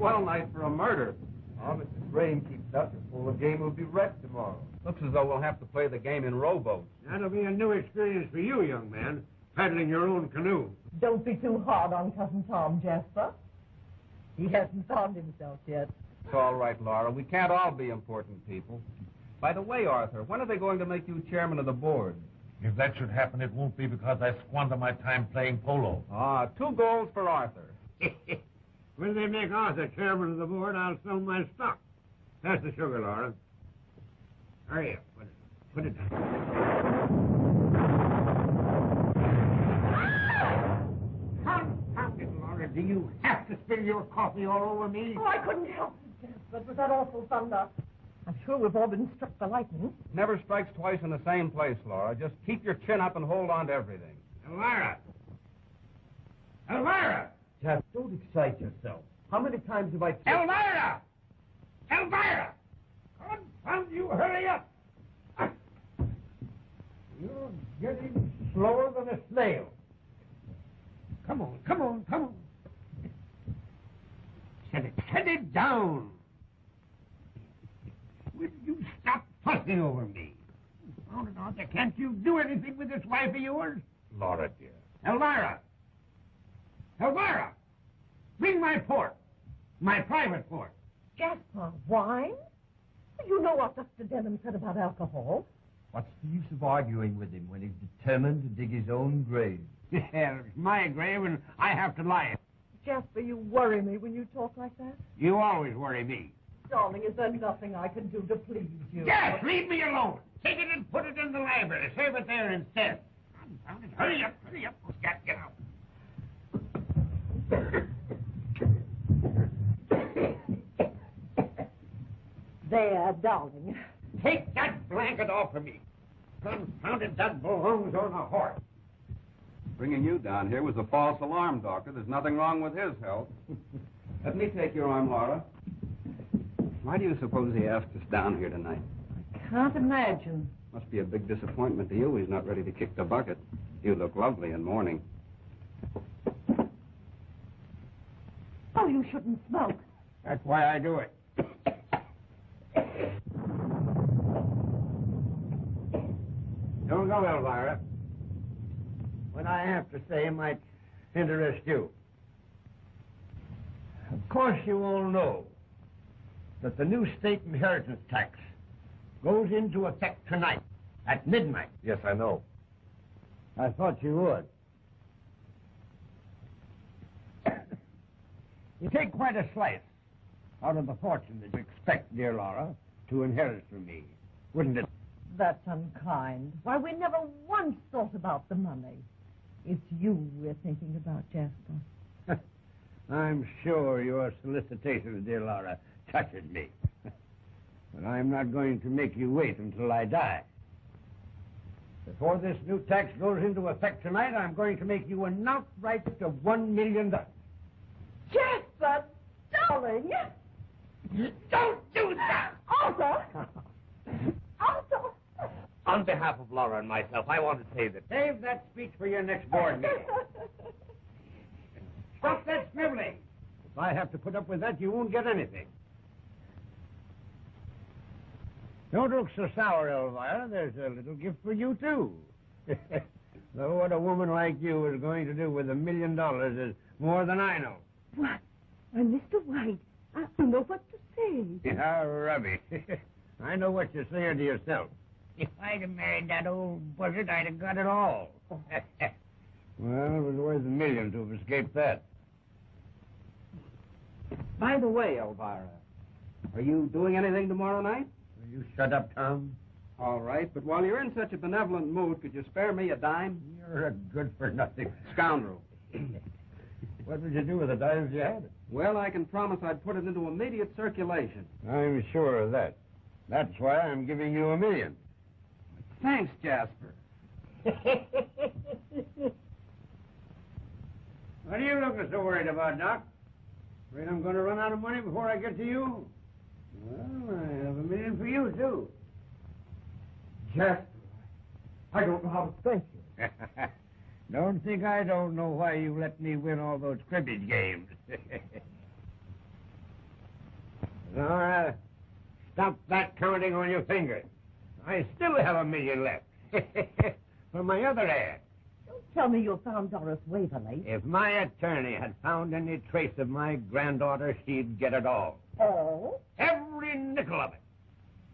swell night for a murder. Oh, if this rain keeps up, the full game will be wrecked tomorrow. Looks as though we'll have to play the game in rowboats. That'll be a new experience for you, young man, paddling your own canoe. Don't be too hard on Cousin Tom, Jasper. He hasn't found himself yet. It's all right, Laura. We can't all be important people. By the way, Arthur, when are they going to make you chairman of the board? If that should happen, it won't be because I squander my time playing polo. 2 goals for Arthur. When they make Arthur chairman of the board, I'll sell my stock. Pass the sugar, Laura. Hurry up. Put it down. Confound it, Laura. Do you have to spill your coffee all over me? Oh, I couldn't help it, Jasper, with that awful thunder. I'm sure we've all been struck by lightning. Never strikes twice in the same place, Laura. Just keep your chin up and hold on to everything. Elvira! Elvira! Jeff, don't excite yourself. How many times have I... Elvira! Elvira! Confound you, hurry up! You're getting slower than a snail. Come on, come on, come on. Set it down. Will you stop fussing over me? Oh, Arthur, can't you do anything with this wife of yours? Laura, dear. Elvira! Elvira! Bring my port. My private port. Jasper, wine? You know what Dr. Denham said about alcohol. What's the use of arguing with him when he's determined to dig his own grave? Yeah, it's my grave and I have to lie it. Jasper, you worry me when you talk like that. You always worry me. Darling, is there nothing I can do to please you? Yes, leave me alone. Take it and put it in the library. Save it there instead. Hurry up, Scat, get out. There, darling. Take that blanket off of me. Confound it, that belongs on a horse. Bringing you down here was a false alarm, Doctor. There's nothing wrong with his health. Let me take your arm, Laura. Why do you suppose he asked us down here tonight? Can't imagine. Must be a big disappointment to you. He's not ready to kick the bucket. You look lovely in mourning. Oh, you shouldn't smoke. That's why I do it. Don't go, Elvira. What I have to say might interest you. Of course, you all know that the new state inheritance tax goes into effect tonight at midnight. Yes, I know. I thought you would. You take quite a slice out of the fortune that you expect, dear Laura, to inherit from me, wouldn't it? That's unkind. Why, we never once thought about the money. It's you we're thinking about, Jasper. I'm sure your solicitations, dear Laura, touches me. But I'm not going to make you wait until I die. Before this new tax goes into effect tonight, I'm going to make you an outright of $1 million. Jasper, darling! Don't do that! Arthur! Arthur! On behalf of Laura and myself, I want to say that... Save that speech for your next board meeting. Stop that sniveling. If I have to put up with that, you won't get anything. Don't look so sour, Elvira. There's a little gift for you, too. Though what a woman like you is going to do with $1 million is more than I know. What? Why, Mr. White, I don't know what to say. Yeah, rubbish. I know what you're saying to yourself. If I'd have married that old buzzard, I'd have got it all. Well, it was worth $1 million to have escaped that. By the way, Elvira, are you doing anything tomorrow night? Will you shut up, Tom? All right, but while you're in such a benevolent mood, could you spare me a dime? You're a good-for-nothing Scoundrel. What would you do with the dimes you had? Well, I can promise I'd put it into immediate circulation. I'm sure of that. That's why I'm giving you $1 million. Thanks, Jasper. What are you looking so worried about, Doc? Afraid I'm going to run out of money before I get to you? Well, I have $1 million for you, too. Jasper, I don't know how to thank you. Don't think I don't know why you let me win all those cribbage games. Laura, stop that counting on your fingers. I still have $1 million left. For my other ad. Don't tell me you found Doris Waverly. If my attorney had found any trace of my granddaughter, she'd get it all. Oh? Every nickel of it.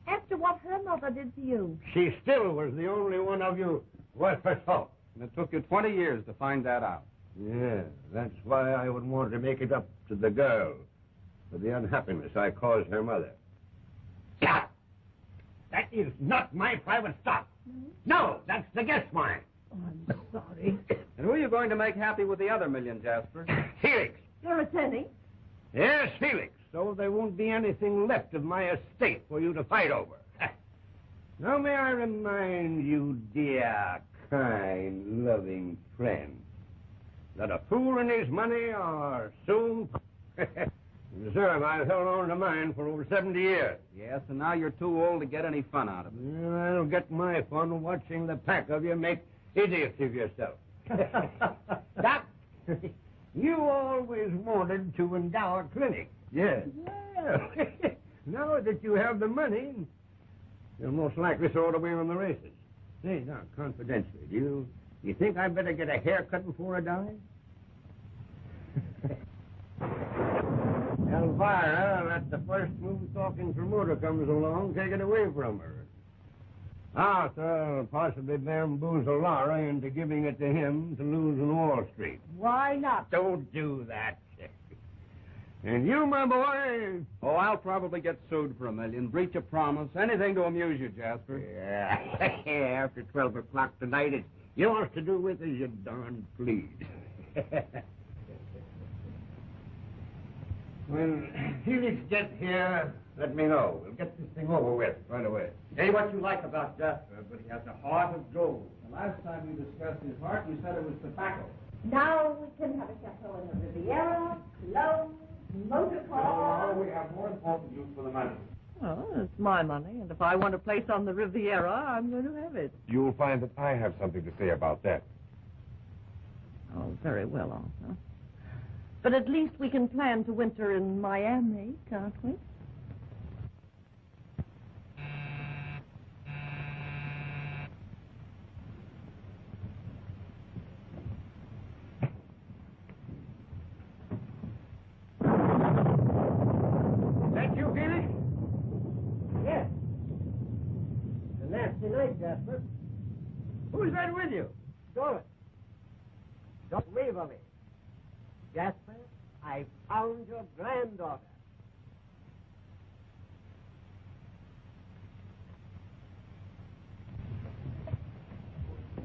After what her mother did to you. She still was the only one of you worth her salt. And it took you 20 years to find that out. Yeah, that's why I would want to make it up to the girl for the unhappiness I caused her mother. Stop! That is not my private stock. No, that's the guest mine. Oh, I'm sorry. And who are you going to make happy with the other $1 million, Jasper? Felix. Your attorney? Yes, Felix. So there won't be anything left of my estate for you to fight over. Now may I remind you, dear, kind, loving friend, that a fool and his money are soon... Reserve, I've held on to mine for over 70 years. Yes, and now you're too old to get any fun out of it. Well, I'll get my fun watching the pack of you make idiots of yourself. Doc, you always wanted to endow a clinic. Yes. Well, now that you have the money, you'll most likely throw it away on the races. Say, now, confidentially, do you think I'd better get a haircut before I die? Elvira, let the first smooth-talking promoter comes along, take it away from her. Arthur possibly bamboozle Laura into giving it to him to lose on Wall Street. Why not? Don't do that. And you, my boy... Oh, I'll probably get sued for $1 million, breach of promise, anything to amuse you, Jasper. Yeah, after 12 o'clock tonight, it's yours to do with as you darn please. When Felix gets here, let me know. We'll get this thing over with right away. Say what you like about Jasper, but he has a heart of gold. The last time you discussed his heart, you said it was tobacco. Now we can have a chateau in the Riviera, clothes, motor car. No, we have more important use for the money. Well, it's my money, and if I want a place on the Riviera, I'm going to have it. You'll find that I have something to say about that. Oh, very well, Arthur. But at least we can plan to winter in Miami, can't we? That you, Felix? Yes. A nasty night, Jasper. Who's that with you? Doris. Don't leave of me. Jasper, I found your granddaughter.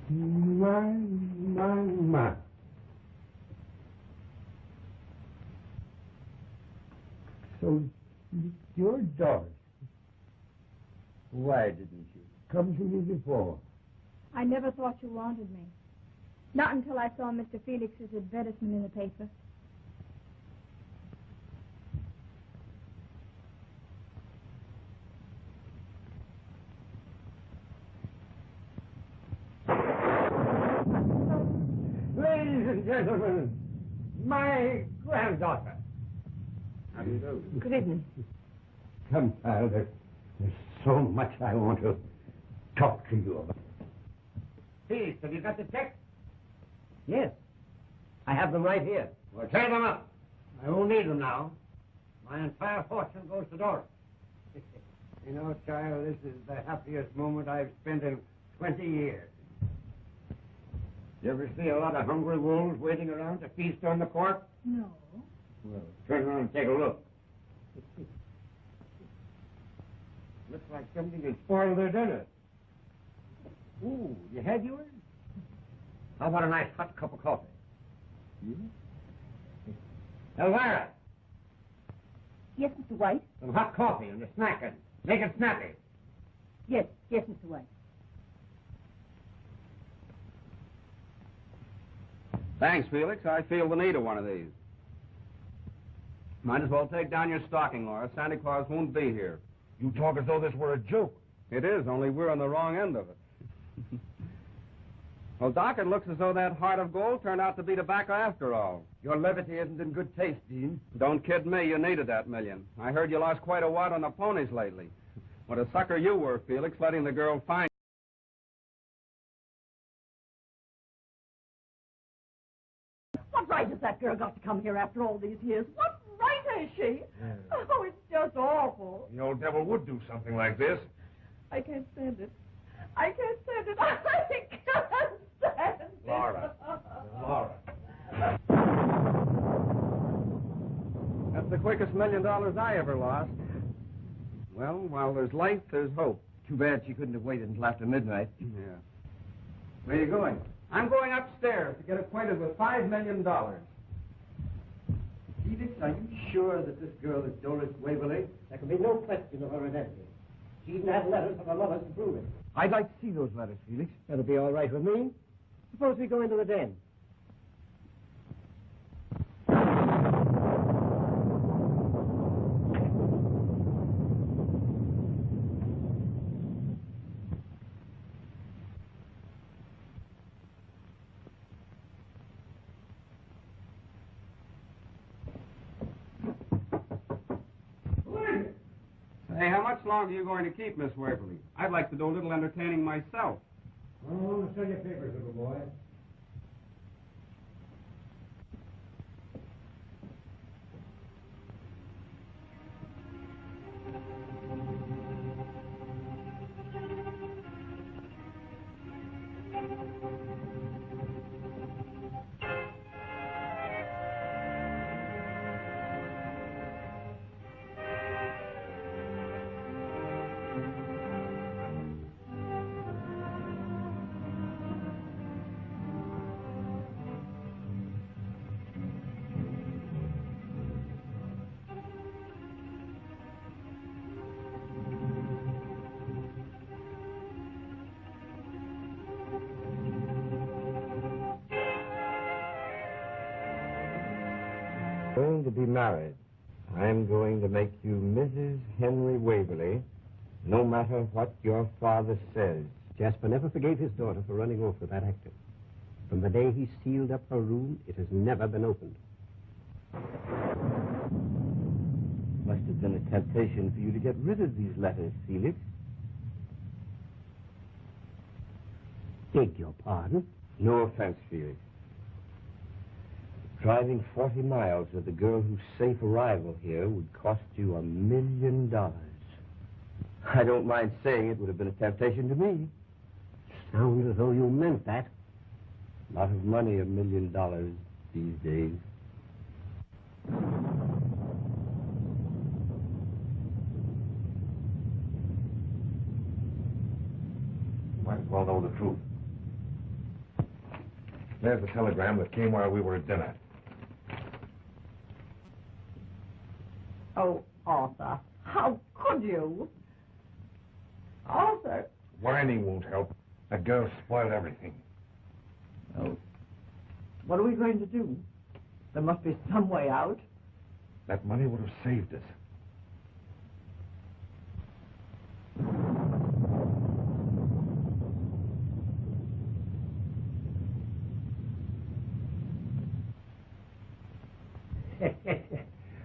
My. So, you're Doris. Why didn't you come to me before? I never thought you wanted me. Not until I saw Mr. Felix's advertisement in the paper. Ladies and gentlemen, my granddaughter. How do you do? Good evening. Come, child, there's so much I want to talk to you about. Please, have you got the checks? Yes. I have them right here. Well, tear them up. I won't need them now. My entire fortune goes to Doris. You know, child, this is the happiest moment I've spent in 20 years. You ever see a lot of hungry wolves waiting around to feast on the corpse? No. Well, turn around and take a look. Looks like somebody has spoiled their dinner. Ooh, you had yours? How about a nice hot cup of coffee? Elvira, Yes, Mr. White? some hot coffee and a snack. Make it snappy. Yes, Mr. White. Thanks, Felix. I feel the need of one of these. Might as well take down your stocking, Laura. Santa Claus won't be here. You talk as though this were a joke. It is, only we're on the wrong end of it. Well, Doc, it looks as though that heart of gold turned out to be tobacco after all. Your levity isn't in good taste, Dean. Don't kid me. You needed that $1 million. I heard you lost quite a wad on the ponies lately. What a sucker you were, Felix, letting the girl find. What right has that girl got to come here after all these years? What right has she? Oh, it's just awful. The old devil would do something like this. I can't stand it. I can't stand it. I can't stand it. Laura. Laura. That's the quickest $1 million I ever lost. Well, while there's life, there's hope. Too bad she couldn't have waited until after midnight. Yeah. Where are you going? I'm going upstairs to get acquainted with $5 million. Felix, are you sure that this girl is Doris Waverly? There can be no question of her identity. She even had letters from her mother to prove it. I'd like to see those letters, Felix. That'll be all right with me. Suppose we go into the den. Hey, how much longer are you going to keep Miss Waverly? I'd like to do a little entertaining myself. Oh, sell your papers, little boy. Going to be married. I'm going to make you Mrs. Henry Waverly, no matter what your father says. Jasper never forgave his daughter for running off with that actor. From the day he sealed up her room, it has never been opened. Must have been a temptation for you to get rid of these letters, Felix. Beg your pardon? No offense, Felix. Driving 40 miles with a girl whose safe arrival here would cost you $1 million. I don't mind saying it would have been a temptation to me. Sounds as though you meant that. A lot of money, $1 million these days. Might as well know the truth. There's the telegram that came while we were at dinner. Oh, Arthur, how could you? Arthur. Whining won't help. That girl spoiled everything. Oh. What are we going to do? There must be some way out. That money would have saved us.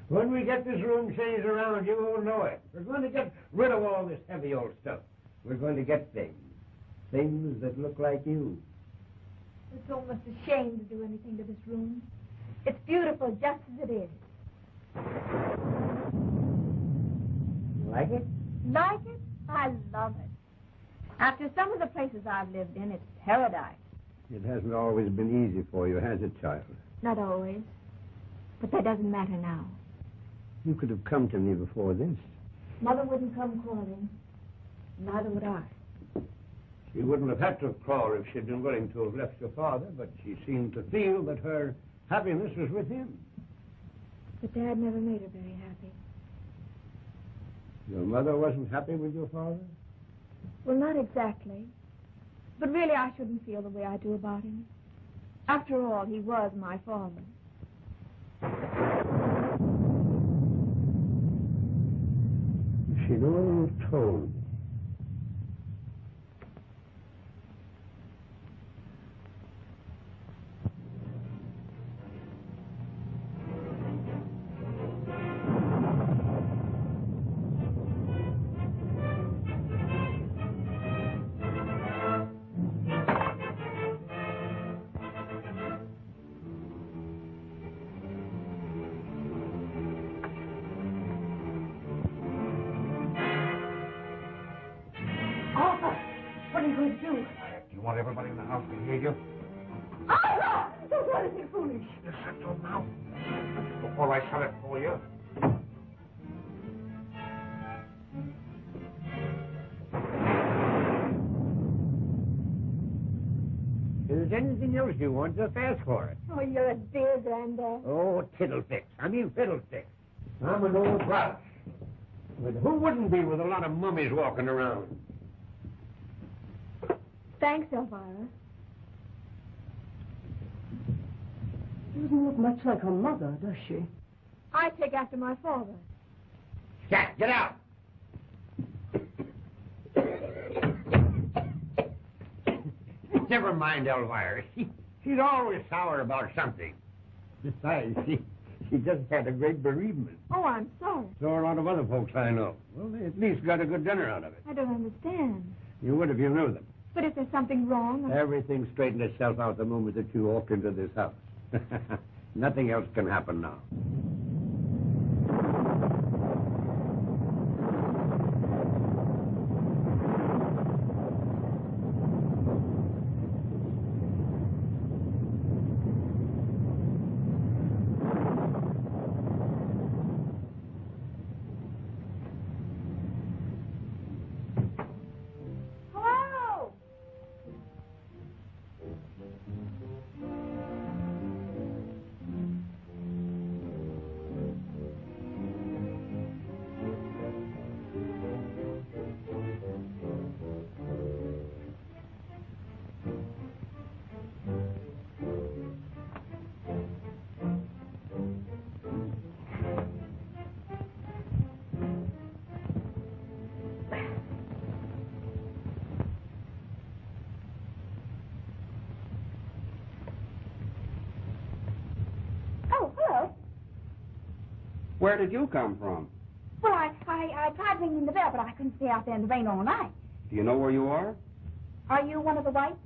When we get this room changed around, you won't know it. We're going to get rid of all this heavy old stuff. We're going to get things. Things that look like you. It's almost a shame to do anything to this room. It's beautiful just as it is. You like it? Like it? I love it. After some of the places I've lived in, it's paradise. It hasn't always been easy for you, has it, child? Not always. But that doesn't matter now. You could have come to me before this. Mother wouldn't come crawling. Neither would I. She wouldn't have had to crawl if she'd been willing to have left your father, but she seemed to feel that her happiness was with him. But Dad never made her very happy. Your mother wasn't happy with your father? Well, not exactly. But really, I shouldn't feel the way I do about him. After all, he was my father. She never told me. do? Do you want everybody in the house to hear you? Oh, don't do anything foolish. Just shut your mouth before I shut it for you. If there's anything else you want, just ask for it. Oh, you're a dear, Granddad. Oh, tiddlefix. I mean fiddlesticks. I'm an old grouch. But who wouldn't be with a lot of mummies walking around? Thanks, Elvira. She doesn't look much like her mother, does she? I take after my father. Jack, get out! Never mind, Elvira. She's always sour about something. Besides, she just had a great bereavement. Oh, I'm sorry. So are a lot of other folks I know. Well, they at least got a good dinner out of it. I don't understand. You would if you knew them. But if there's something wrong... Everything straightened itself out the moment that you walked into this house. Nothing else can happen now. Hello? Oh, hello. Where did you come from? Well, I tried ringing the bell, but I couldn't stay out there in the rain all night. Do you know where you are? Are you one of the whites?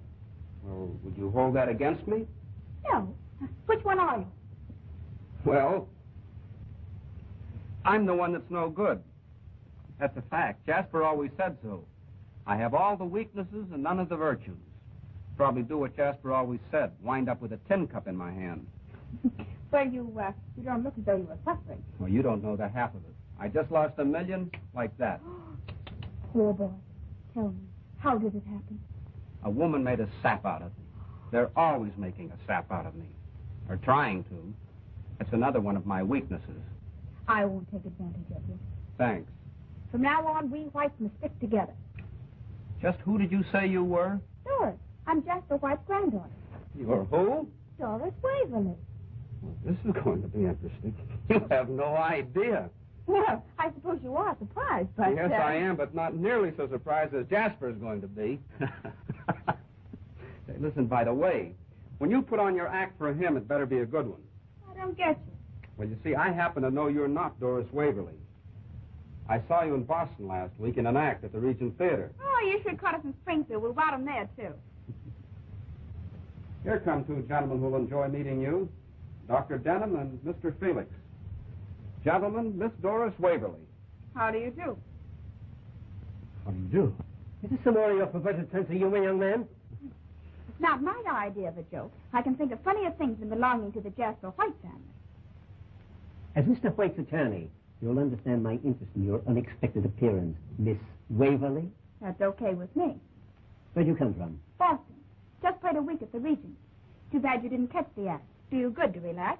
Well, would you hold that against me? No. Which one are you? Well, I'm the one that's no good. That's a fact. Jasper always said so. I have all the weaknesses and none of the virtues. Probably do what Jasper always said, wind up with a tin cup in my hand. Well, you don't look as though you were suffering. Well, you don't know the half of it. I just lost $1 million like that. Poor boy. Tell me, how did it happen? A woman made a sap out of me. They're always making a sap out of me. Or trying to. That's another one of my weaknesses. I won't take advantage of you. Thanks. From now on, we whites must stick together. Just who did you say you were? Doris, I'm Jasper White's granddaughter. You're who? Doris Waverly. Well, this is going to be interesting. You have no idea. Well, I suppose you are surprised, but... Yes, I am, but not nearly so surprised as Jasper's going to be. Hey, listen, by the way, when you put on your act for him, it better be a good one. I don't get you. Well, you see, I happen to know you're not Doris Waverly. I saw you in Boston last week in an act at the Regent Theater. Oh, you should cut us in Springfield. We'll want them there, too. Here come two gentlemen who'll enjoy meeting you, Dr. Denham and Mr. Felix. Gentlemen, Miss Doris Waverly. How do you do? How do you do? Is this some more of your perverted sense of humor, young man? It's not my idea of a joke. I can think of funnier things than belonging to the Jasper White family. As Mr. White's attorney, you'll understand my interest in your unexpected appearance, Miss Waverly. That's okay with me. Where'd you come from? Boston. Just played a week at the Regent. Too bad you didn't catch the act. Do you good to relax.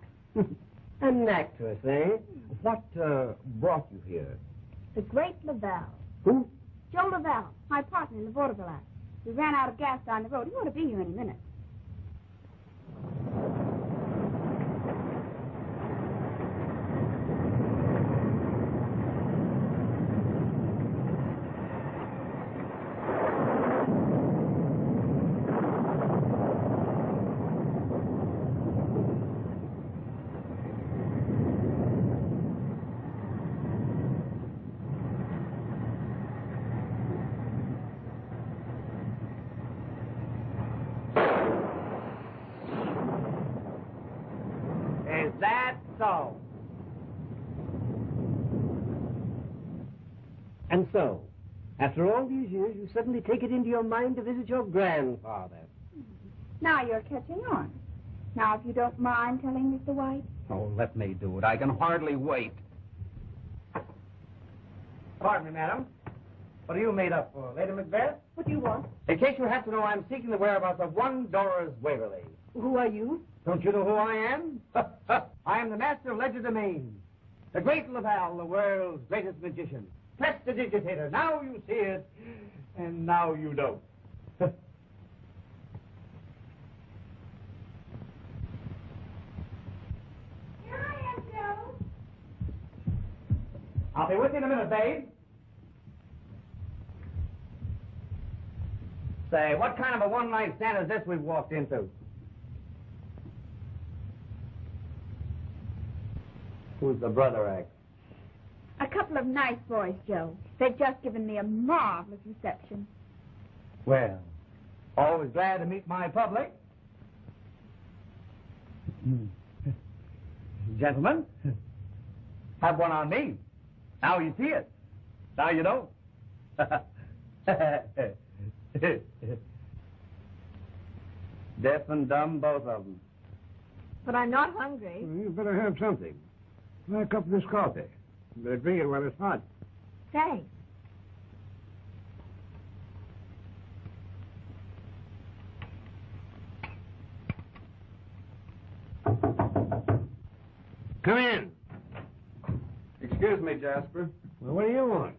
An actress, eh? What brought you here? The great Laval. Who? Joe Laval, my partner in the vaudeville act. We ran out of gas down the road. He ought to be here any minute. Is that so? And so, After all these years, you suddenly take it into your mind to visit your grandfather. Now you're catching on. Now, if you don't mind telling Mr. White. Oh, let me do it. I can hardly wait. Pardon me, madam. What are you made up for, Lady Macbeth? What do you want? In case you have to know, I'm seeking the whereabouts of one Doris Waverly. Who are you? Don't you know who I am? I am the master of legerdemain, the great Laval, the world's greatest magician, prestidigitator. Now you see it, and now you don't. Here I am, Joe. I'll be with you in a minute, babe. Say, what kind of a one-night stand is this we've walked into? Who's the brother act? A couple of nice boys, Joe. They've just given me a marvelous reception. Well, always glad to meet my public. Gentlemen, have one on me. Now you see it. Now you don't. Deaf and dumb, both of them. But I'm not hungry. Well, you better have something. Try a cup of this coffee. You better drink it while it's hot. Thanks. Come in. Excuse me, Jasper. Well, what do you want?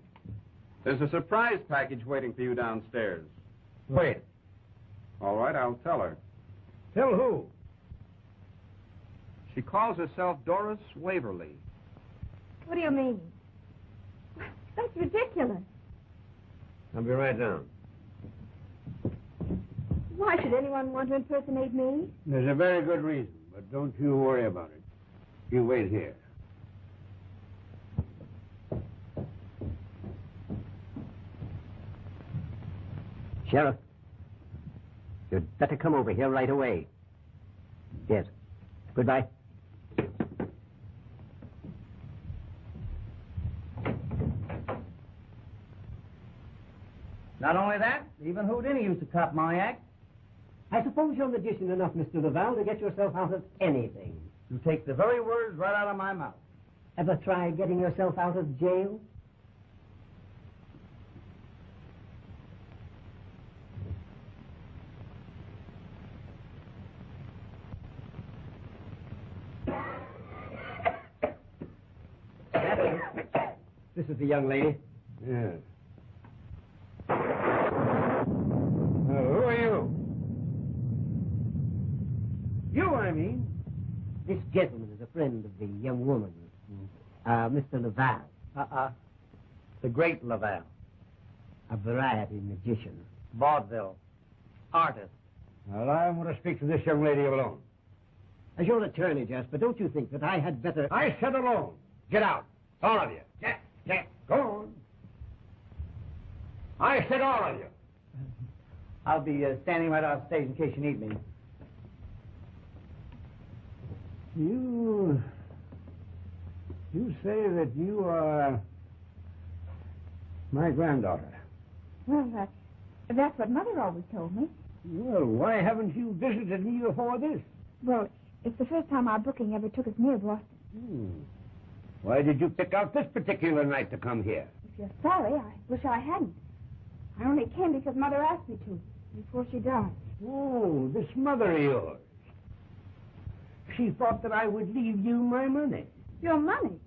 There's a surprise package waiting for you downstairs. Wait. All right, I'll tell her. Tell who? She calls herself Doris Waverly. What do you mean? That's ridiculous. I'll be right down. Why should anyone want to impersonate me? There's a very good reason, but don't you worry about it. You wait here. Sheriff, you'd better come over here right away. Yes. Goodbye. Not only that, even Houdini used to cop my act. I suppose you're magician enough, Mr. Laval, to get yourself out of anything. You take the very words right out of my mouth. Ever tried getting yourself out of jail? This is the young lady. Yeah. Who are you? You, I mean. This gentleman is a friend of the young woman, Mr. Laval. The great Laval. A variety magician. Vaudeville. Artist. Well, I want to speak to this young lady alone. As your attorney, Jasper, don't you think that I had better... I said alone. Get out. All of you. Get. Go on. I said all of you. I'll be standing right off stage in case you need me. You say that you are my granddaughter. Well, that's what Mother always told me. Well, why haven't you visited me before this? Well, it's the first time our booking ever took us near Boston. Why did you pick out this particular night to come here? If you're sorry, I wish I hadn't. I only came because Mother asked me to, before she died. Oh, this mother of yours. She thought that I would leave you my money. Your money?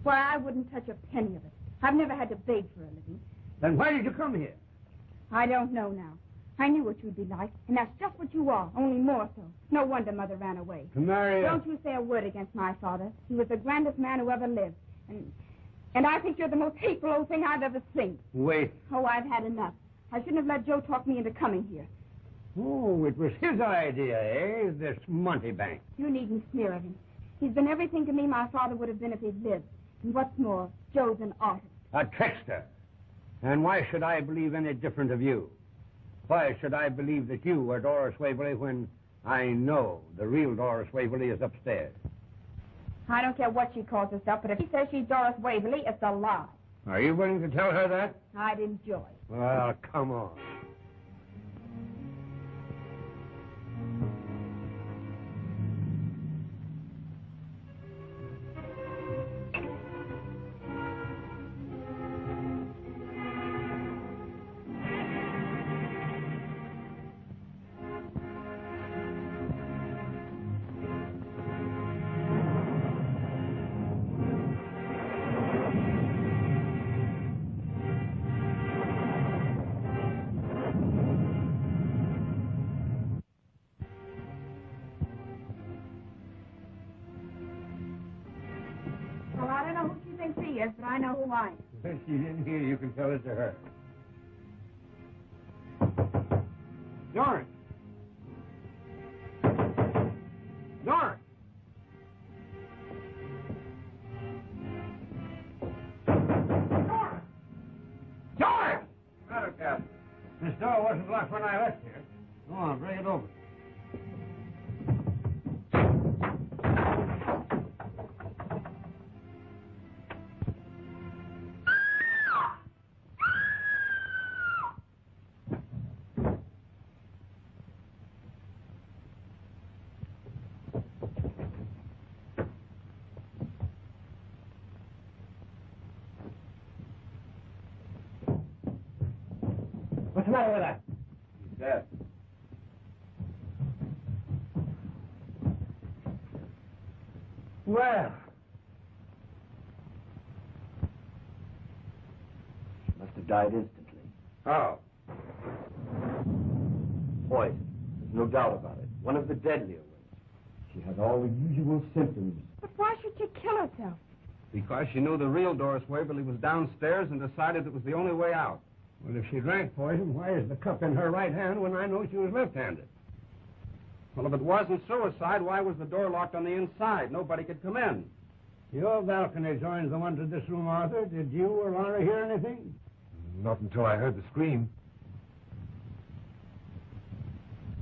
Why, I wouldn't touch a penny of it. I've never had to beg for a living. Then why did you come here? I don't know now. I knew what you'd be like, and that's just what you are, only more so. No wonder Mother ran away. To marry Don't you say a word against my father. He was the grandest man who ever lived. And I think you're the most hateful old thing I've ever seen. Wait. Oh, I've had enough. I shouldn't have let Joe talk me into coming here. Oh, it was his idea, eh? This Montebank. You needn't sneer at him. He's been everything to me my father would have been if he'd lived. And what's more, Joe's an artist. A trickster. And why should I believe any different of you? Why should I believe that you are Doris Waverly when I know the real Doris Waverly is upstairs? I don't care what she calls herself, but if she says she's Doris Waverly, it's a lie. Are you willing to tell her that? I'd enjoy it. Well, come on. Well, I don't know who she thinks she is, but I know who I am. If she's in here, you can tell it to her. Doris! Doris! Doris! Doris! Matter, Captain. This door wasn't locked when I left here. Go on, bring it over. What's the matter with that? He's dead. Well, She must have died instantly. oh. Poison. There's no doubt about it. One of the deadlier ones. She has all the usual symptoms. But why should she kill herself? Because she knew the real Doris Waverly was downstairs and decided it was the only way out. Well, if she drank poison, why is the cup in her right hand when I know she was left-handed? Well, if it wasn't suicide, why was the door locked on the inside? Nobody could come in. Your balcony joins the one to this room, Arthur. Did you or Laura hear anything? Not until I heard the scream.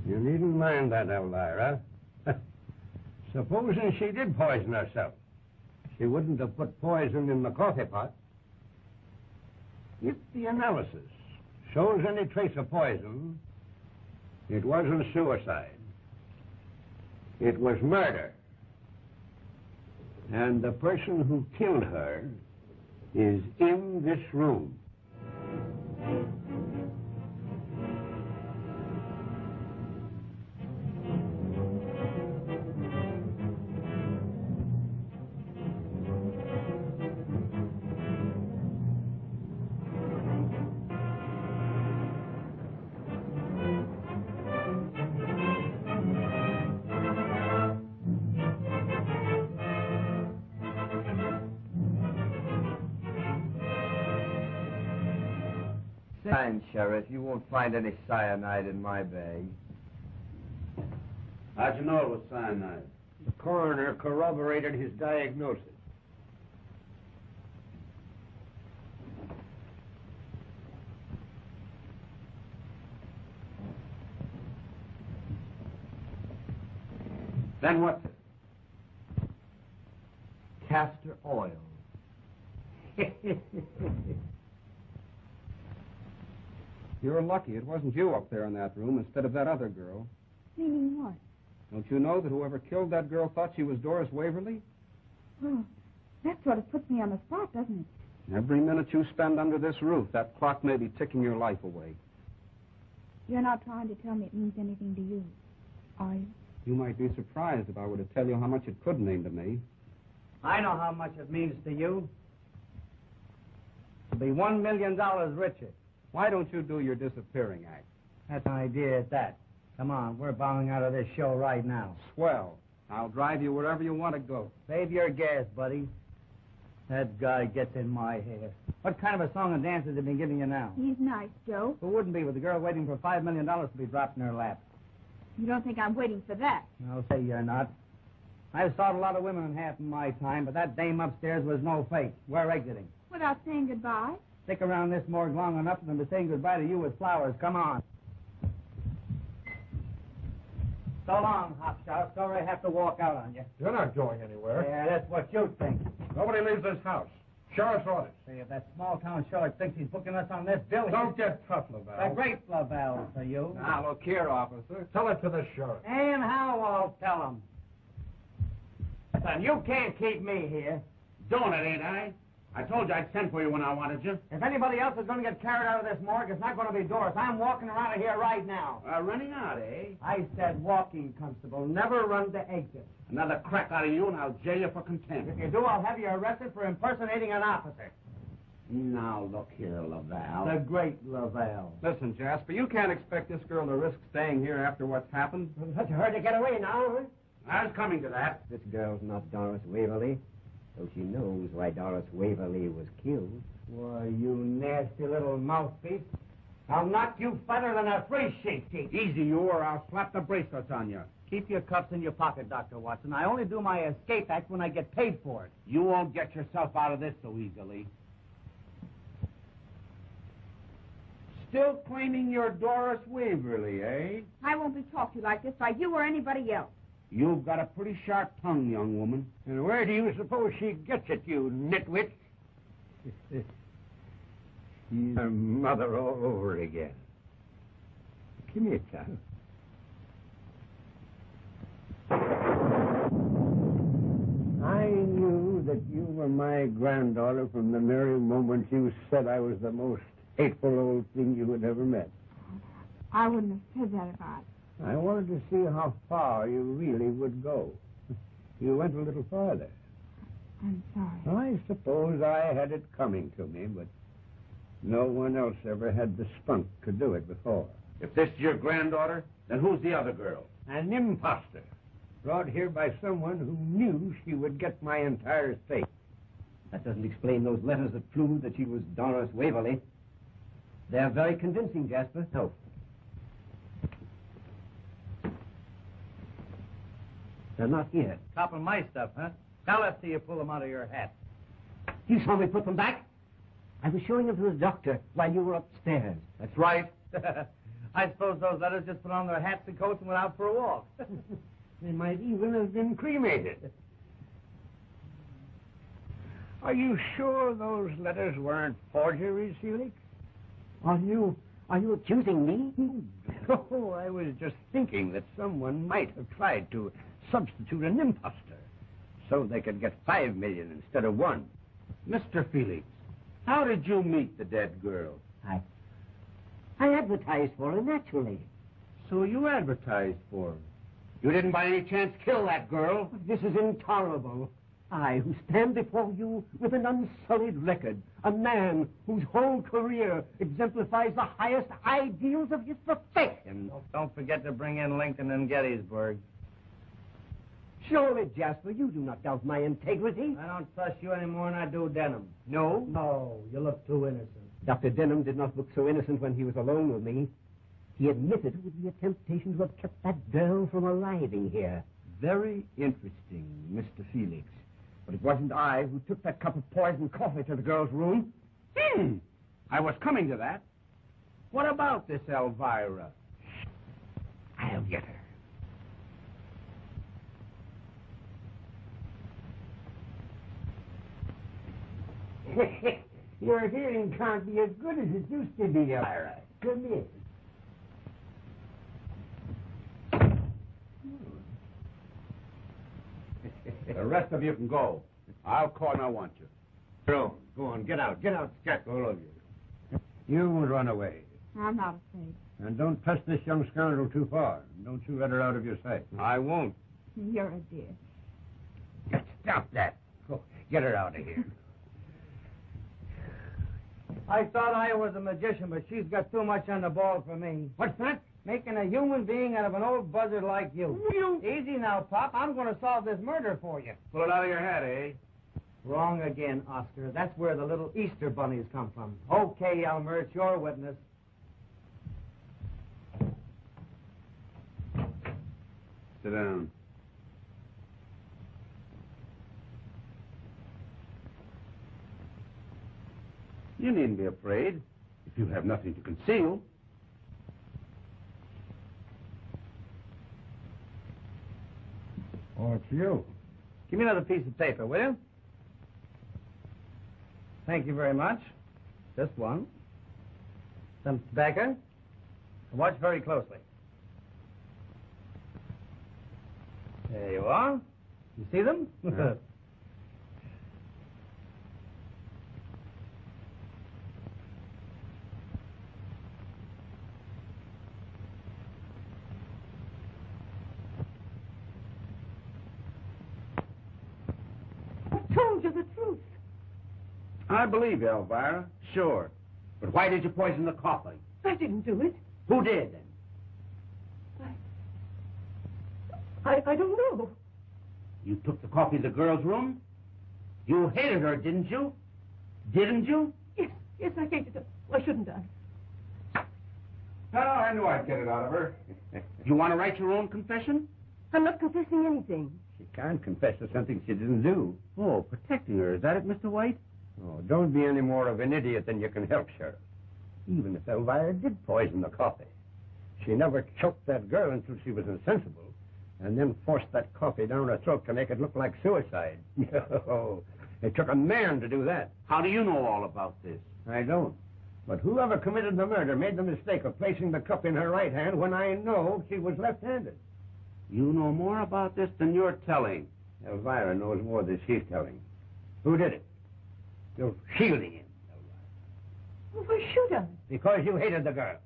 You needn't mind that, Elvira. Supposing she did poison herself, she wouldn't have put poison in the coffee pot. If the analysis shows any trace of poison, it wasn't suicide. It was murder. And the person who killed her is in this room. Fine, Sheriff. You won't find any cyanide in my bag. How'd you know it was cyanide? The coroner corroborated his diagnosis. Then what's it? Castor oil. You're lucky it wasn't you up there in that room instead of that other girl. Meaning what? Don't you know that whoever killed that girl thought she was Doris Waverly? Oh, that sort of puts me on the spot, doesn't it? Every minute you spend under this roof, that clock may be ticking your life away. You're not trying to tell me it means anything to you, are you? You might be surprised if I were to tell you how much it could mean to me. I know how much it means to you. To be $1 million richer. Why don't you do your disappearing act? That's an idea at that. Come on, we're bowing out of this show right now. Swell. I'll drive you wherever you want to go. Save your gas, buddy. That guy gets in my hair. What kind of a song and dance has he been giving you now? He's nice, Joe. Who wouldn't be with a girl waiting for $5 million to be dropped in her lap? You don't think I'm waiting for that? I'll say you're not. I've saw a lot of women in half of my time, but that dame upstairs was no fake. We're exiting. Without saying goodbye? Stick around this morgue long enough for them to say goodbye to you with flowers. Come on. So long, Hopshot. Sorry I have to walk out on you. You're not going anywhere. Yeah, that's what you think. Nobody leaves this house. Sheriff's orders. Say, if that small-town sheriff thinks he's booking us on this bill... Don't get tough, Lavelle. The great Lavelle for you. Now, look here, officer. Tell it to the sheriff. And how I'll tell him. Son, you can't keep me here. Doing it, ain't I? I told you I'd send for you when I wanted you. If anybody else is going to get carried out of this morgue, it's not going to be Doris. I'm walking around of here right now. Running out, eh? I said walking, Constable. Never run the exit. Another crack out of you, and I'll jail you for contempt. If you do, I'll have you arrested for impersonating an officer. Now, look here, Lavelle. The great Lavelle. Listen, Jasper, you can't expect this girl to risk staying here after what's happened. Such a hurry to get away now, huh? I was coming to that. This girl's not Doris Waverly, though she knows why Doris Waverly was killed. Why, you nasty little mouthpiece. I'll knock you fatter than a free sheep. Easy, you, or I'll slap the bracelets on you. Keep your cuffs in your pocket, Dr. Watson. I only do my escape act when I get paid for it. You won't get yourself out of this so easily. Still claiming you're Doris Waverly, eh? I won't be talked to like this by you or anybody else. You've got a pretty sharp tongue, young woman. And where do you suppose she gets it, you nitwit? She's her mother all over again. Come here, child. I knew that you were my granddaughter from the very moment you said I was the most hateful old thing you had ever met. I wouldn't have said that if I wanted to see how far you really would go. You went a little farther. I'm sorry. I suppose I had it coming to me, but no one else ever had the spunk to do it before. If this is your granddaughter, then who's the other girl? An imposter, brought here by someone who knew she would get my entire estate. That doesn't explain those letters that prove that she was Doris Waverly. They're very convincing, Jasper. No. They're not here. Copping my stuff, huh? Now let's see you pull them out of your hat. You saw me put them back? I was showing them to the doctor while you were upstairs. That's right. I suppose those letters just put on their hats and coats and went out for a walk. They might even have been cremated. Are you sure those letters weren't forgeries, Felix? Are you accusing me? Oh, I was just thinking that someone might have tried to substitute an imposter so they could get $5 million instead of $1. Mr. Felix, how did you meet the dead girl? I advertised for her, naturally. So you advertised for her. You didn't by any chance kill that girl? This is intolerable. I, who stand before you with an unsullied record, a man whose whole career exemplifies the highest ideals of his profession. Don't forget to bring in Lincoln and Gettysburg. Surely, Jasper, you do not doubt my integrity. I don't trust you any more than I do Denham. No? No, you look too innocent. Dr. Denham did not look so innocent when he was alone with me. He admitted it would be a temptation to have kept that girl from arriving here. Very interesting, Mr. Felix. But it wasn't I who took that cup of poisoned coffee to the girl's room. I was coming to that. What about this Elvira? I'll get her. Your hearing can't be as good as it used to be, Elvira. Come in. The rest of you can go. I'll call when I want you. Go on, get out, scat, all of you. You won't run away. I'm not afraid. And don't press this young scoundrel too far. Don't you let her out of your sight. I won't. You're a dear. Stop that. Go, get her out of here. I thought I was a magician, but she's got too much on the ball for me. What's that? Making a human being out of an old buzzard like you. Easy now, Pop. I'm going to solve this murder for you. Pull it out of your head, eh? Wrong again, Oscar. That's where the little Easter bunnies come from. Okay, Elmer, it's your witness. Sit down. You needn't be afraid if you have nothing to conceal. Oh, it's you. Give me another piece of paper, will you? thank you very much. Just one. Some tobacco. Watch very closely. There you are. You see them? Yeah. I told you the truth. I believe you, Elvira. Sure. But why did you poison the coffee? I didn't do it. Who did, then? I don't know. You took the coffee to the girl's room? You hated her, didn't you? Didn't you? Yes, I hated her. I shouldn't have. Oh, I knew I'd get it out of her. You want to write your own confession? I'm not confessing anything. She can't confess to something she didn't do. Oh, protecting her. Is that it, Mr. White? Oh, don't be any more of an idiot than you can help, Sheriff. Even if Elvira did poison the coffee, she never choked that girl until she was insensible, and then forced that coffee down her throat to make it look like suicide. No, it took a man to do that. How do you know all about this? I don't. But whoever committed the murder made the mistake of placing the cup in her right hand when I know she was left-handed. You know more about this than you're telling. Elvira knows more than she's telling. Who did it? You're shielding him, Elvira. Why should I? Because you hated the girl.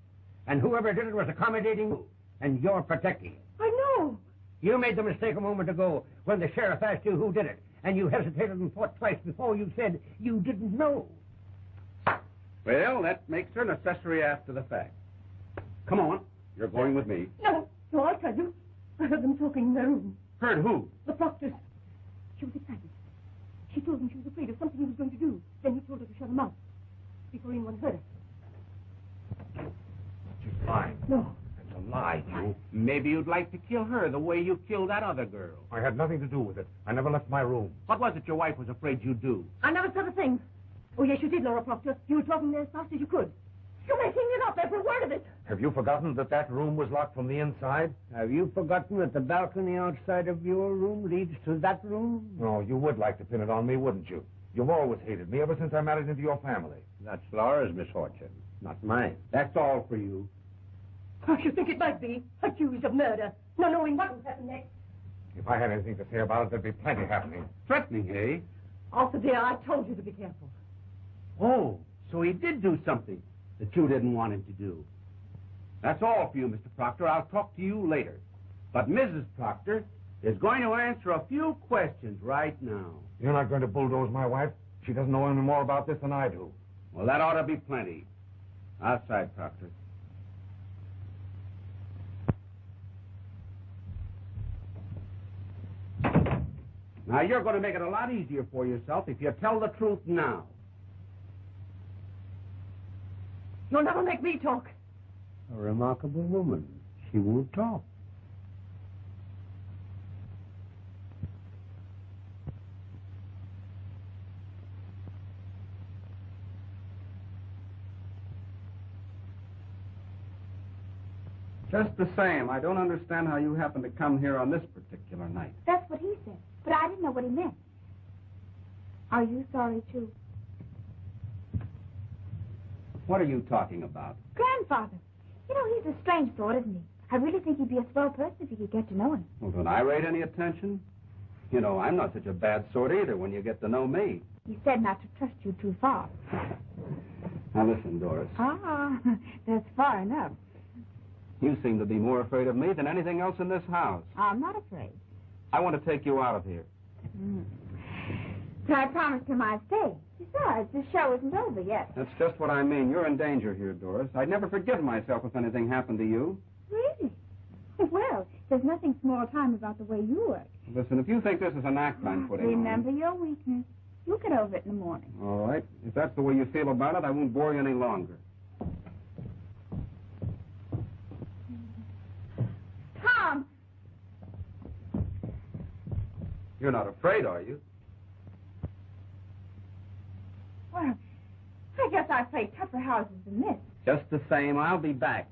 And whoever did it was accommodating you. And you're protecting him. I know. You made the mistake a moment ago when the sheriff asked you who did it. And you hesitated and thought twice before you said you didn't know. Well, that makes her an accessory after the fact. Come on. You're going with me. No, I'll tell you. I heard them talking in their room. Heard who? The proctors. She was excited. She told him she was afraid of something he was going to do. Then he told her to shut him out before anyone heard her. She's lying. No. It's a lie, you. Maybe you'd like to kill her the way you killed that other girl. I had nothing to do with it. I never left my room. What was it your wife was afraid you'd do? I never said a thing. Oh, yes, you did, Laura Proctor. You were talking there as fast as you could. You're making it up, every word of it. Have you forgotten that that room was locked from the inside? Have you forgotten that the balcony outside of your room leads to that room? No, you would like to pin it on me, wouldn't you? You've always hated me ever since I married into your family. That's Laura's misfortune, not mine. That's all for you. I should think it might be. Accused of murder. Not knowing what will happen next. If I had anything to say about it, there'd be plenty happening. Threatening, eh? Arthur, dear, I told you to be careful. Oh, so he did do something that you didn't want him to do. That's all for you, Mr. Proctor. I'll talk to you later. But Mrs. Proctor is going to answer a few questions right now. You're not going to bulldoze my wife? She doesn't know any more about this than I do. Well, that ought to be plenty. Outside, Proctor. Now, you're going to make it a lot easier for yourself if you tell the truth now. You'll never make me talk. A remarkable woman. She won't talk. Just the same, I don't understand how you happened to come here on this particular night. That's what he said, but I didn't know what he meant. Are you sorry, too? What are you talking about? Grandfather. You know, he's a strange sort, isn't he? I really think he'd be a swell person if you could get to know him. Well, don't I rate any attention? You know, I'm not such a bad sort either when you get to know me. He said not to trust you too far. Now listen, Doris. Ah, that's far enough. You seem to be more afraid of me than anything else in this house. I'm not afraid. I want to take you out of here. So I promised him I'd stay. Besides, the show isn't over yet. That's just what I mean. You're in danger here, Doris. I'd never forgive myself if anything happened to you. Really? Well, there's nothing small time about the way you work. Listen, if you think this is an act I'm putting Remember your weakness. You'll get over it in the morning. on. All right. If that's the way you feel about it, I won't bore you any longer. Tom! You're not afraid, are you? Well, I guess I play tougher houses than this. Just the same, I'll be back.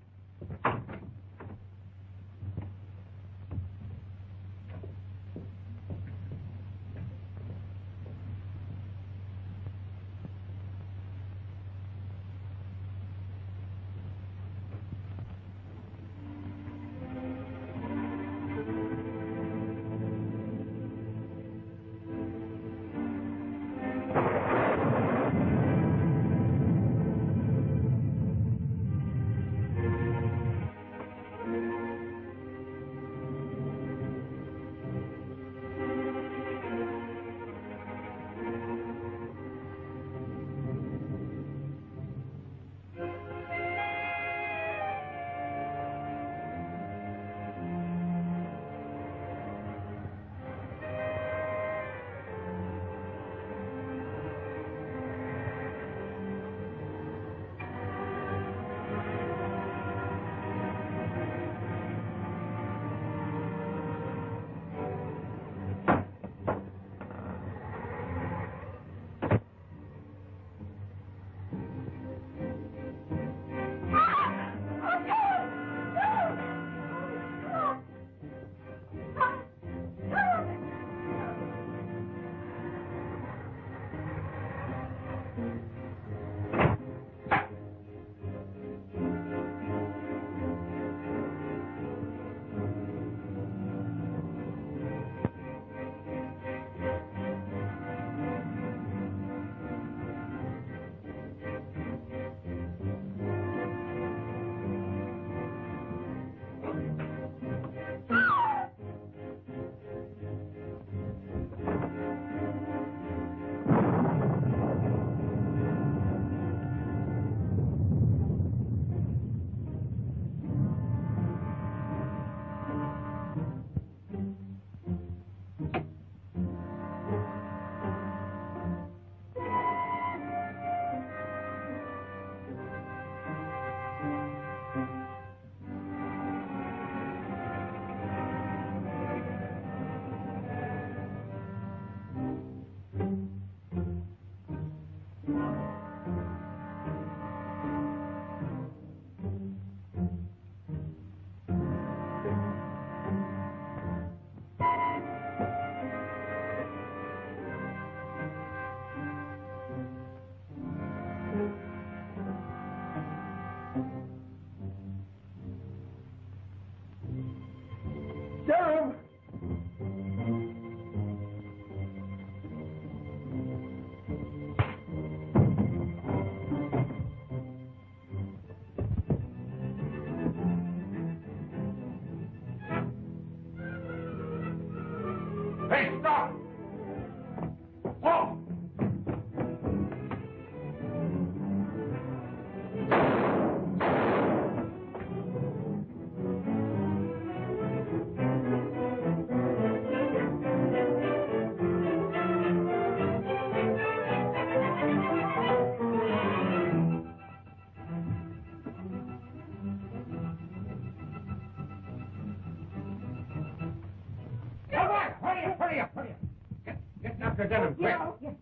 quick. Yes.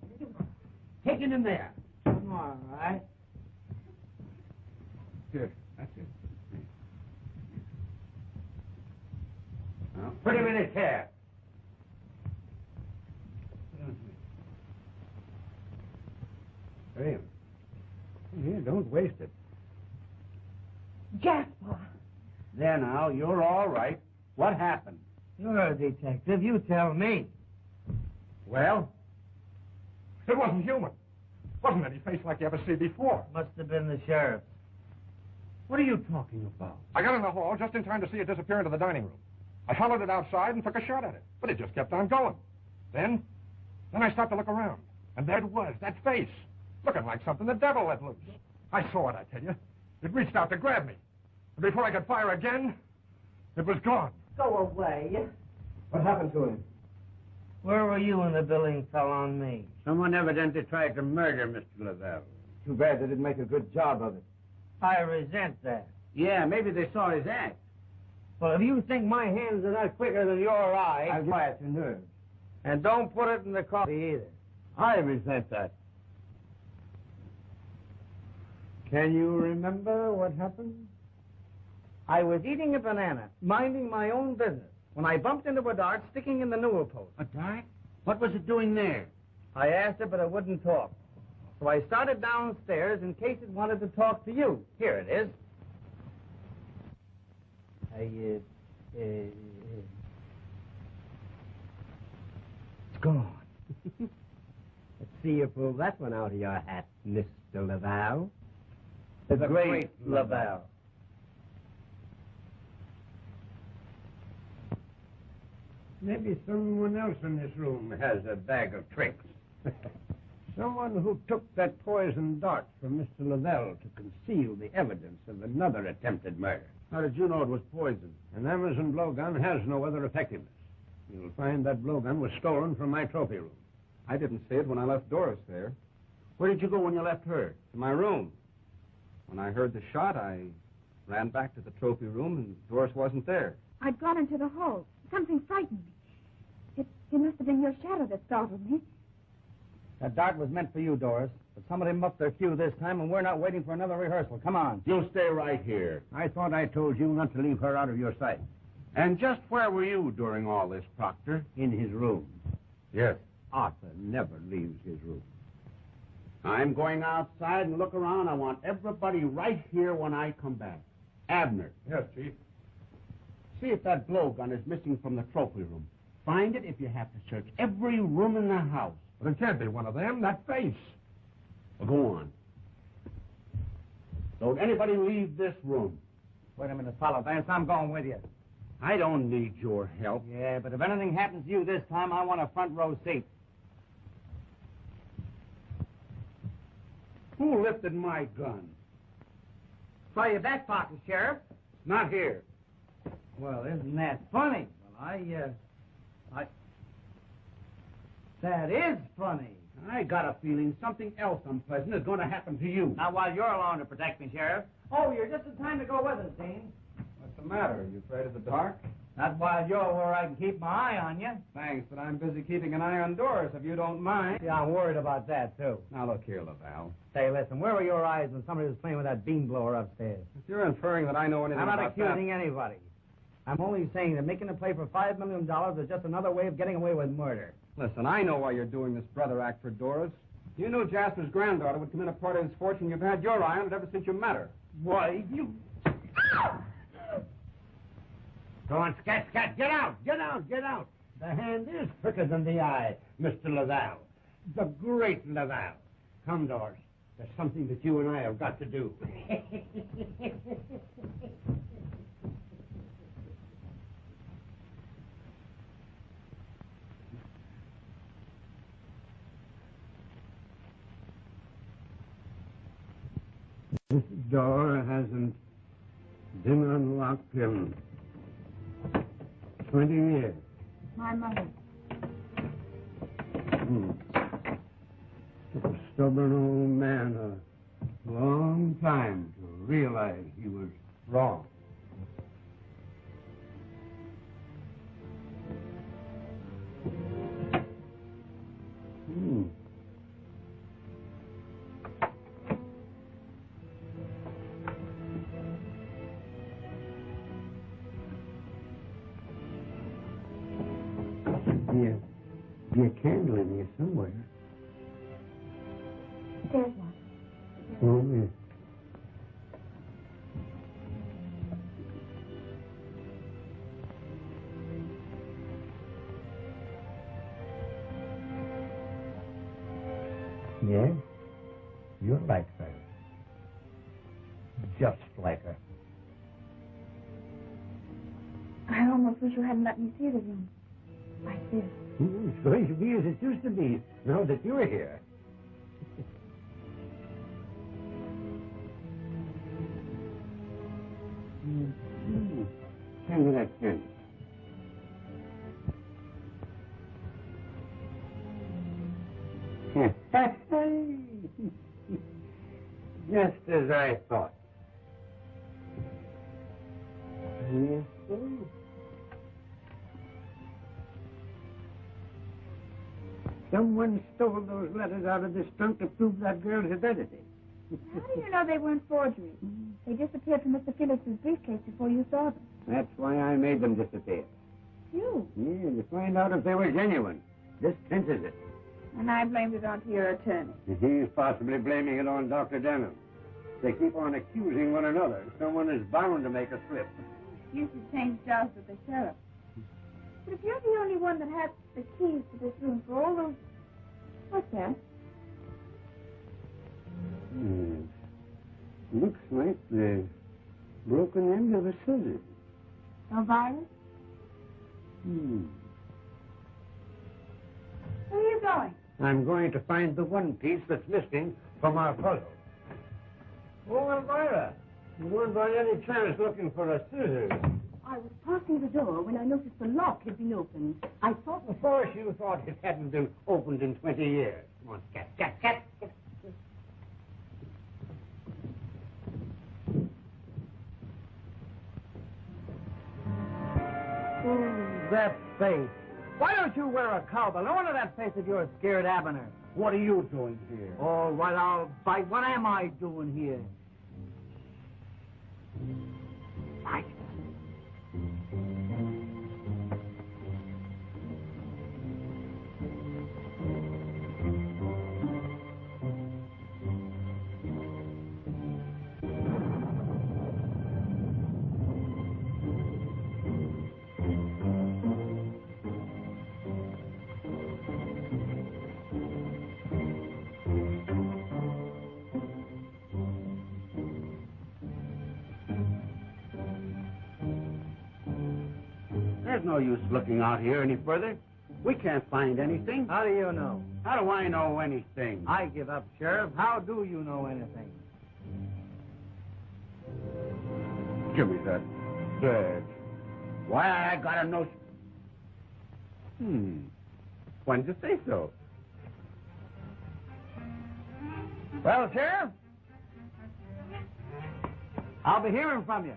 Take it in there. All right. Good. That's it. Now, put him in his chair. Here, don't waste it. Jasper. There now, you're all right. What happened? You're a detective. You tell me. Well, it wasn't human. Wasn't any face like you ever see before. Must have been the sheriff. What are you talking about? I got in the hall just in time to see it disappear into the dining room. I followed it outside and took a shot at it, but it just kept on going. Then I stopped to look around, and there it was, that face, looking like something the devil let loose. I saw it, I tell you. It reached out to grab me. And before I could fire again, it was gone. Go away. What happened to him? Where were you when the billing fell on me? Someone evidently tried to murder Mr. Lavelle. Too bad they didn't make a good job of it. I resent that. Yeah, maybe they saw his act. Well, if you think my hands are not quicker than your eyes... I'll quiet your nerves. And don't put it in the coffee either. I resent that. Can you remember what happened? I was eating a banana, minding my own business, when I bumped into a dart sticking in the newel post. A dart? What was it doing there? I asked it, but it wouldn't talk. So I started downstairs in case it wanted to talk to you. Here it is. It's gone. Let's see you pull that one out of your hat, Mr. Lavelle. The great Lavelle. Maybe someone else in this room has a bag of tricks. Someone who took that poison dart from Mr. Lavelle to conceal the evidence of another attempted murder. How did you know it was poison? An Amazon blowgun has no other effectiveness. You'll find that blowgun was stolen from my trophy room. I didn't see it when I left Doris there. Where did you go when you left her? To my room. When I heard the shot, I ran back to the trophy room, and Doris wasn't there. I'd gone into the hall. Something frightened me. It must have been your shadow that startled me. That dart was meant for you, Doris. But somebody muffed their cue this time, and we're not waiting for another rehearsal. Come on. You'll stay right here. I thought I told you not to leave her out of your sight. And just where were you during all this, Proctor? In his room. Yes. Arthur never leaves his room. I'm going outside and look around. I want everybody right here when I come back. Abner. Yes, Chief. See if that blowgun is missing from the trophy room. Find it if you have to search every room in the house. But it can't be one of them. That face. Well, go on. Don't anybody leave this room. Wait a minute, Follow Vance. I'm going with you. I don't need your help. Yeah, but if anything happens to you this time, I want a front row seat. Who lifted my gun? Try your back pocket, Sheriff. Not here. Well, isn't that funny? Well, That is funny. I got a feeling something else unpleasant is going to happen to you. Not while you're alone to protect me, Sheriff. Oh, you're just in time to go with us, Dean. What's the matter? Are you afraid of the dark? Not while you're where I can keep my eye on you. Thanks, but I'm busy keeping an eye on Doris, if you don't mind. Yeah, I'm worried about that, too. Now, look here, Lavelle. Say, listen, where were your eyes when somebody was playing with that beam blower upstairs? If you're inferring that I know anything I'm not about accusing anybody. I'm only saying that making a play for $5 million is just another way of getting away with murder. Listen, I know why you're doing this brother act for Doris. You knew Jasper's granddaughter would commit a part of his fortune. You've had your eye on it ever since you met her. Why, you... Go on, Scat, Scat, get out, get out, get out. The hand is quicker than the eye, Mr. Lavelle. The great Lavelle. Come, Doris. There's something that you and I have got to do. This door hasn't been unlocked in 20 years. My mother. Took a stubborn old man a long time to realize he was wrong. be a candle in here somewhere. There's one. Oh, yes. Yes, you're like her. Just like her. I almost wish you hadn't let me see the room. Like this. It's going to be as it used to be, now that you're here. Hand me that pen. Just as I thought. Yes, sir. Someone stole those letters out of this trunk to prove that girl's identity. How do you know they weren't forgeries? They disappeared from Mr. Felix's briefcase before you saw them. That's why I made them disappear. You? Yeah, to find out if they were genuine. This cinches it. And I blamed it onto your attorney. He's possibly blaming it on Dr. Denham. They keep on accusing one another. Someone is bound to make a slip. You should change jobs with the sheriff. But if you're the only one that has the keys to this room for all those... What's that? Looks like the broken end of a scissors. A virus? Where are you going? I'm going to find the one piece that's missing from our puzzle. Oh, Elvira, you weren't by any chance looking for a scissors. I was passing the door when I noticed the lock had been opened. I thought... Of course you thought it hadn't been opened in 20 years. Come on, cat. Oh, that face. Why don't you wear a cowbell? No wonder that face of yours scared Abner. What are you doing here? Oh, well, I'll bite. What am I doing here? Fight. There's no use looking out here any further. We can't find anything. How do you know? How do I know anything? I give up, Sheriff. How do you know anything? Give me that badge. Why, I got a notion. Why didn't you say so? Well, Sheriff, I'll be hearing from you.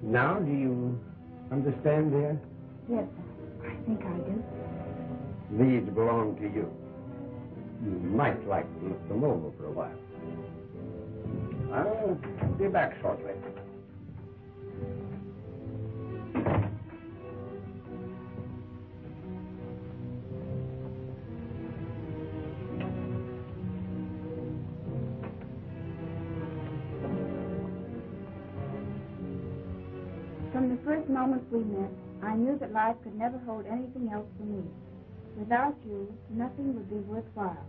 Now, do you understand, dear? Yes, I think I do. These belong to you. You might like to look them over for a while. I'll be back shortly. From the first moment we met, I knew that life could never hold anything else for me. Without you, nothing would be worthwhile.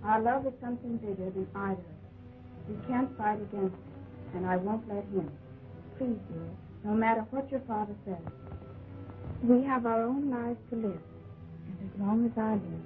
Our love is something bigger than either of us. We can't fight against it, and I won't let him. Please, dear, no matter what your father says, we have our own lives to live, and as long as I live.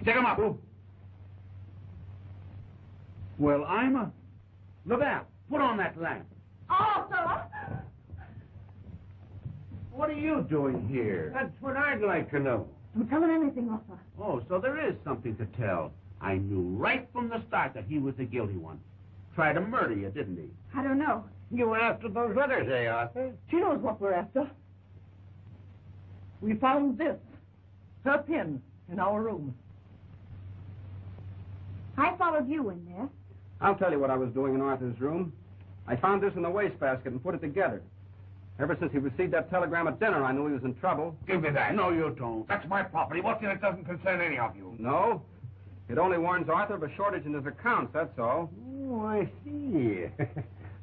Dig him up. Well, I'm a... Laval, put on that lamp. Arthur! What are you doing here? That's what I'd like to know. Don't tell him anything, Arthur. Oh, so there is something to tell. I knew right from the start that he was the guilty one. Tried to murder you, didn't he? I don't know. You were after those letters, eh, Arthur? She knows what we're after. We found this, her pin, in our room. I followed you in there. I'll tell you what I was doing in Arthur's room. I found this in the wastebasket and put it together. Ever since he received that telegram at dinner, I knew he was in trouble. Give me that. No, you don't. That's my property. What's in it doesn't concern any of you. No. It only warns Arthur of a shortage in his accounts, that's all. Oh, I see.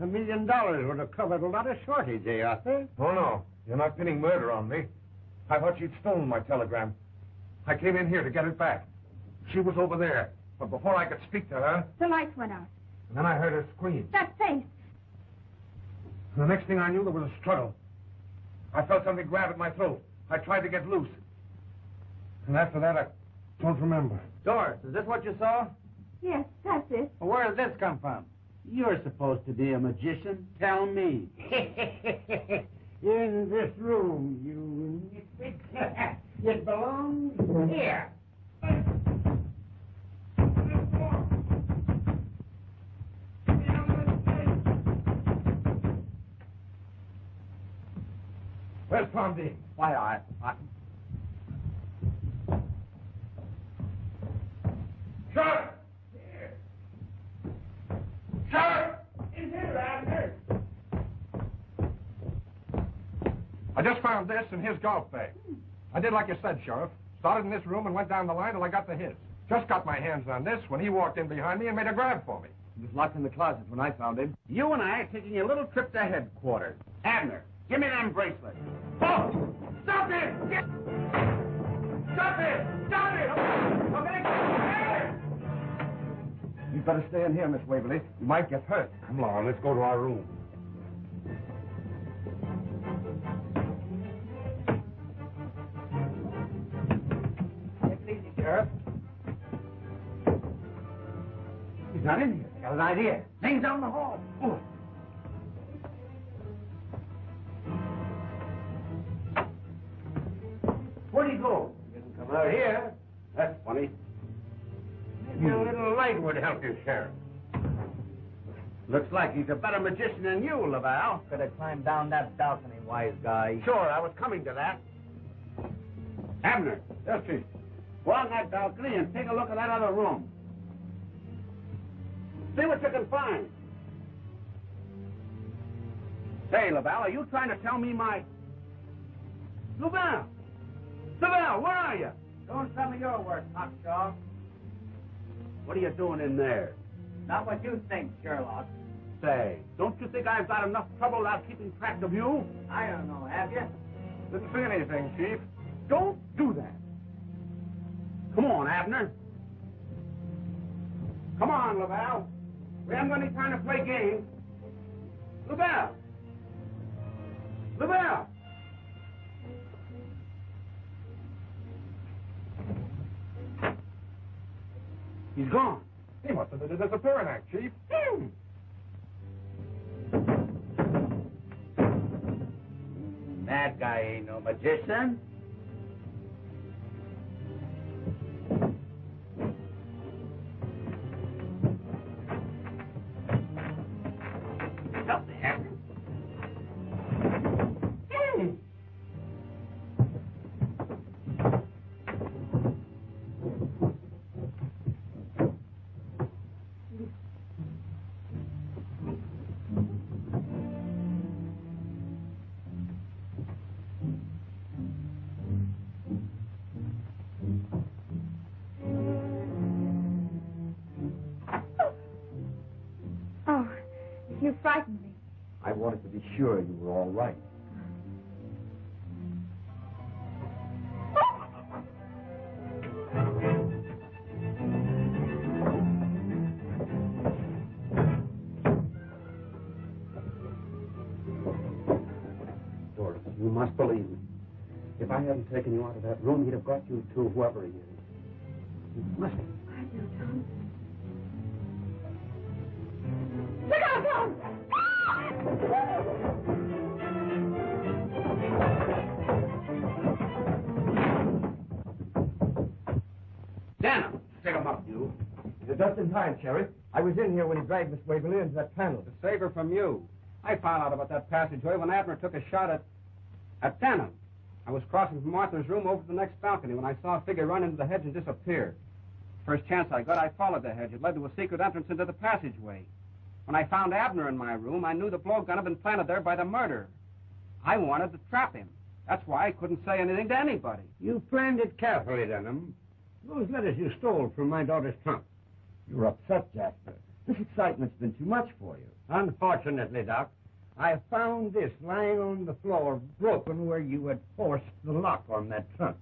$1 million would have covered a lot of shortage, eh, Arthur? Oh, no. You're not pinning murder on me. I thought she'd stolen my telegram. I came in here to get it back. She was over there. But before I could speak to her, The lights went out. and then I heard her scream. That face. And the next thing I knew, there was a struggle. I felt something grab at my throat. I tried to get loose. And after that, I don't remember. Doris, is this what you saw? Yes, that's it. Well, where did this come from? You're supposed to be a magician. Tell me. In this room, you nitwit. It belongs here. Where's Tom Dean? Why, I... Charley! Charley! In here, Abner! I just found this in his golf bag. I did like you said, Sheriff. Started in this room and went down the line till I got to his. Just got my hands on this when he walked in behind me and made a grab for me. He was locked in the closet when I found him. You and I are taking a little trip to headquarters. Abner, give me them bracelets. Oh! Stop it! Get... Stop it! Stop it! Okay? You'd better stay in here, Miss Waverly. You might get hurt. Come on, let's go to our room. Take it easy, Sheriff. He's not in here. Got an idea. Things down the hall. Oh. Where'd he go? Didn't come out here. That's funny. Maybe a little light would help you, Sheriff. Looks like he's a better magician than you, Laval. Could have climbed down that balcony, wise guy. Sure, I was coming to that. Abner. Yes, Chief. Go on that balcony and take a look at that other room. See what you can find. Say, Laval, are you trying to tell me my... Laval! Laval, where are you? Doing some of your work, Cockshaw. What are you doing in there? Not what you think, Sherlock. Say, don't you think I've got enough trouble without keeping track of you? I don't know, have you? Didn't see anything, Chief. Don't do that. Come on, Abner. Come on, Laval. We haven't got any time to play games. Laval! Laval! He's gone. He must have did a disappearing act, Chief. That guy ain't no magician. Help me, Abner. Oh, you frightened me. I wanted to be sure you were all right. Doris, you must believe me. If I hadn't taken you out of that room, he'd have got you to whoever he is. Listen. I do, Tom. Look out, Tom! Denham, pick him up, you. You're just in time, Sheriff. I was in here when he dragged Miss Waverly into that panel. To save her from you. I found out about that passageway when Abner took a shot at Denham. I was crossing from Martha's room over to the next balcony when I saw a figure run into the hedge and disappear. First chance I got, I followed the hedge. It led to a secret entrance into the passageway. When I found Abner in my room, I knew the blowgun had been planted there by the murderer. I wanted to trap him. That's why I couldn't say anything to anybody. You planned it carefully, Denham. Those letters you stole from my daughter's trunk. You're upset, Jasper. This excitement's been too much for you. Unfortunately, Doc, I found this lying on the floor, broken where you had forced the lock on that trunk.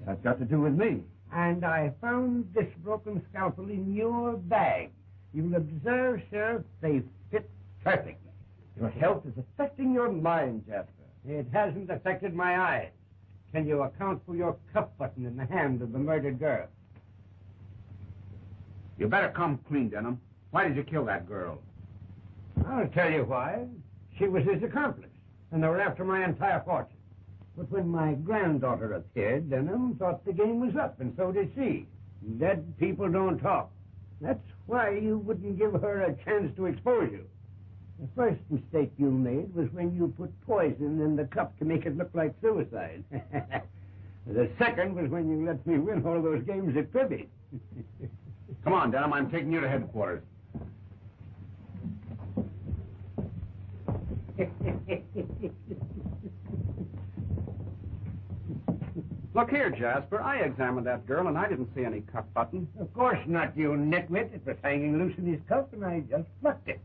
That's got to do with me. And I found this broken scalpel in your bag. You'll observe, Sheriff, they fit perfectly. Your health is affecting your mind, Jasper. It hasn't affected my eyes. Can you account for your cuff button in the hand of the murdered girl? You better come clean, Denham. Why did you kill that girl? I'll tell you why. She was his accomplice, and they were after my entire fortune. But when my granddaughter appeared, Denham thought the game was up, and so did she. Dead people don't talk. That's why you wouldn't give her a chance to expose you. The first mistake you made was when you put poison in the cup to make it look like suicide. The second was when you let me win all those games at cribbage. Come on, Denham. I'm taking you to headquarters. Look here, Jasper. I examined that girl, and I didn't see any cuff button. Of course not, you nitwit. It was hanging loose in his cuff, and I just plucked it.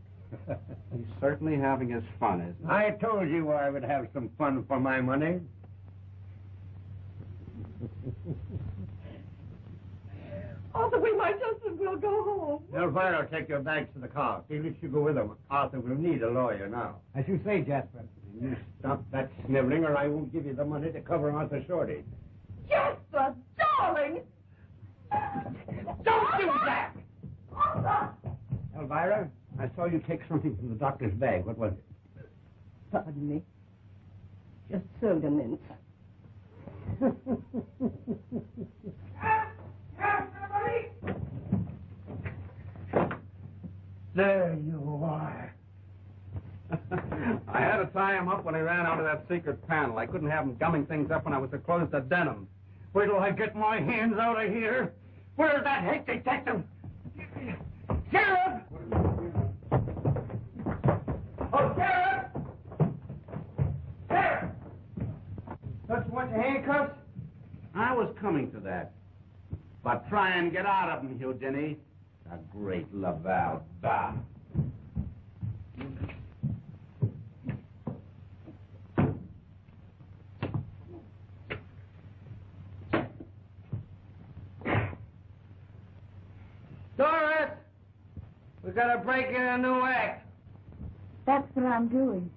He's certainly having his fun, isn't he? I told you I would have some fun for my money. Arthur, we might just as well go home. Elvira will take your bags to the car. Felix, you go with them. Arthur will need a lawyer now. As you say, Jasper. You stop that sniveling, or I won't give you the money to cover Arthur's shortage. Jasper, darling! Don't do that! Arthur! Elvira, I saw you take something from the doctor's bag. What was it? Pardon me. Just soda mints. There you are. I had to tie him up when he ran out of that secret panel. I couldn't have him gumming things up when I was so close to Denham. Wait till I get my hands out of here. Where's that hate detective? Sheriff! Oh, Sheriff! Sheriff! Don't you want your handcuffs? I was coming to that. But try and get out of them, Houdini. A great Laval Bah. Doris! We gotta break in a new act. That's what I'm doing.